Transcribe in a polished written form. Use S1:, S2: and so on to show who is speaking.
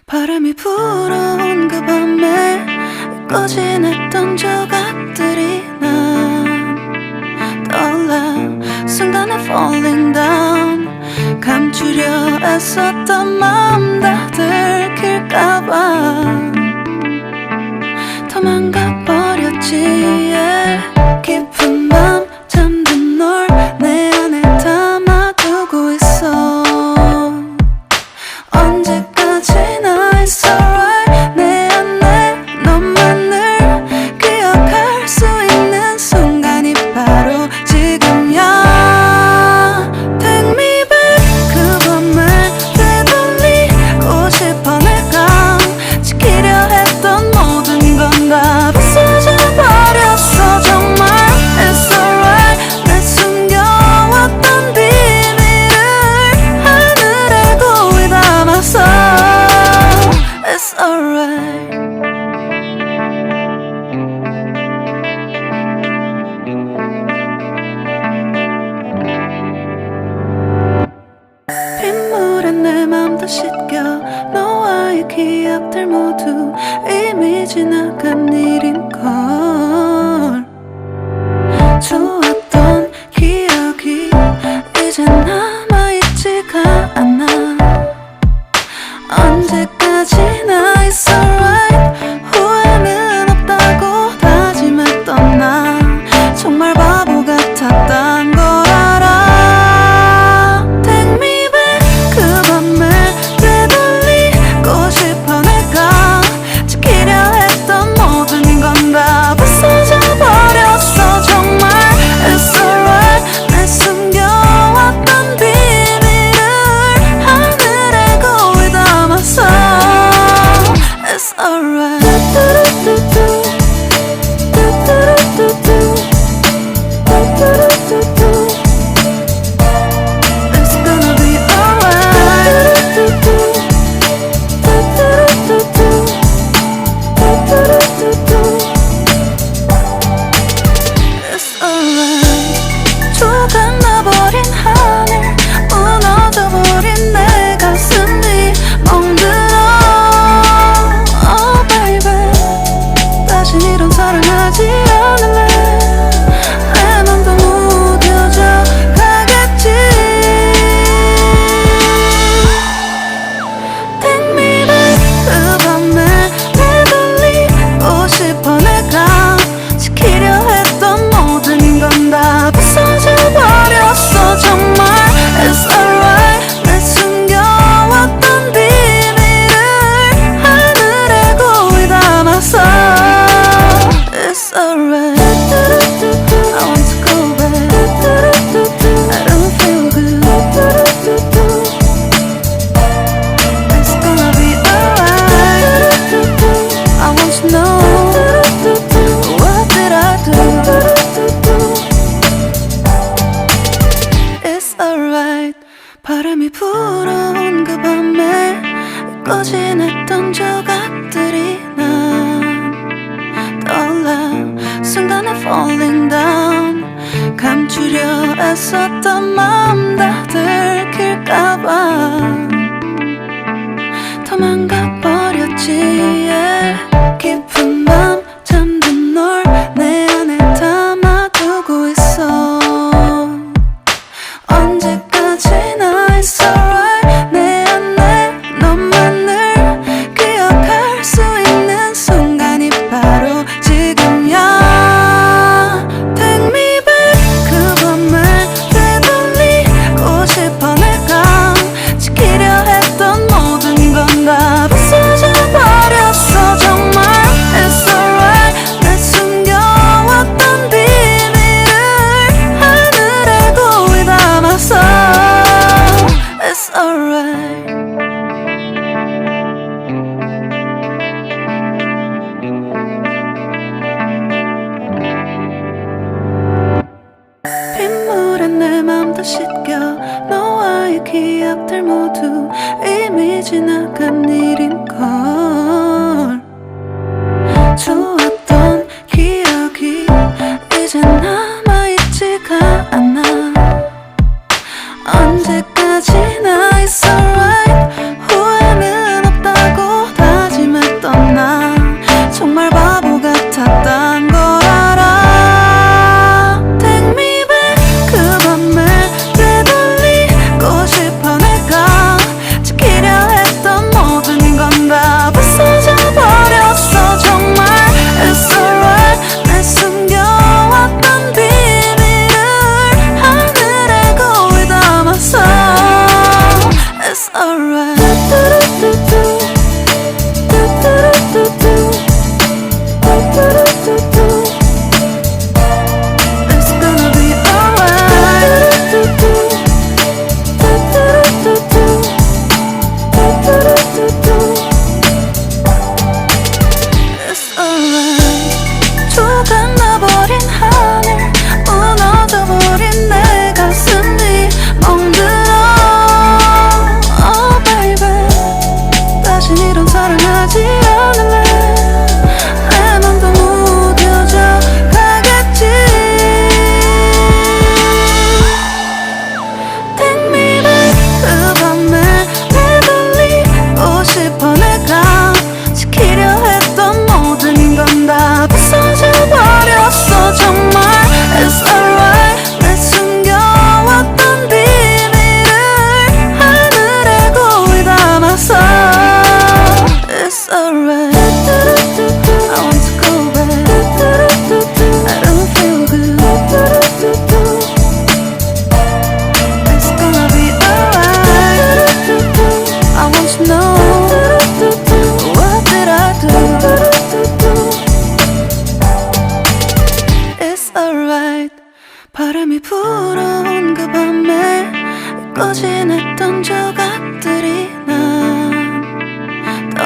S1: 바람이 불어온 그 밤에 잊고 지냈던 조각들이 난 떠올라. 순간에 falling down. 감추려 애썼던 마음 다 들킬까봐 도망가버렸지. yeah. 깊은 밤 잠든 널 내 안에 담아두고 있어. 언제까지나 it's alright. 내 안에 너만을 기억할 수 있는 순간이 바로 지금이야. Take me back. 그 밤을 되돌리고 싶어. 내가 지키려 했던 모든 건 다 부서져 버렸어. 정말 it's alright. 내 숨겨왔던 비밀을 하늘에 고이 담았어. It's alright. 빗물에 내 맘도 씻겨. 너와의 기억들 모두 이미 지나간 일인걸. 좋았던 기억이 이제 남아있지가 않아. 언제까지나 it's alright. 후회는 없다고 다짐했던 나 정말 바보 같았단 걸 알아. Take me back. 그 밤을 되돌리고 싶어. 내가 지키려 했던 모든 건 다 부서져 버렸어. 정말 it's alright. 내 숨겨왔던 비밀을 하늘에 고이 담았어. It's alright. It's gonna be alright. It's alright. 조각나버린 하늘, 무너져버린 내 가슴이 멍들어. Oh baby, 다신 이런 사랑하지 않을래. 내 맘도 무뎌져 가겠지. Take me back. 그 밤에 되돌리고 싶어. 내가 지키려 했던 모든 건 다 부서져 버렸어. 정말 it's alright. 내 숨겨왔던 비밀을 하늘에 고이 담았어. It's alright. I want to go back. I don't feel good. It's gonna be alright. I want to know what did I do. It's alright. 바람이 불어온 그 밤에 잊고 지냈던 조각들이 난 떠올라. 순간에 falling down. 감추려 애썼던 마음 다 들킬까봐 도망가버렸지. yeah. 깊은 밤 잠든 널 내 안에 담아두고 있어. 언제까지나 it's alright. 내 안에 너만을 기억할 수 있는 순간이 바로 지금이야. Take me back. 그 밤을 되돌리고 싶어. 내가 지키려 했던 모든 건 다 부서져 버렸어. 정말 it's alright. 내 숨겨왔던 비밀을 하늘에 고이 담았어. It's alright. 빗물에 내 맘도 씻겨. 너와의 기억들 모두 이미 지나간 일인걸. 좋았던 기억이 이제 남아있지가 않아. 언제까지나 it's alright. 후회는 없다고 이런 사랑하지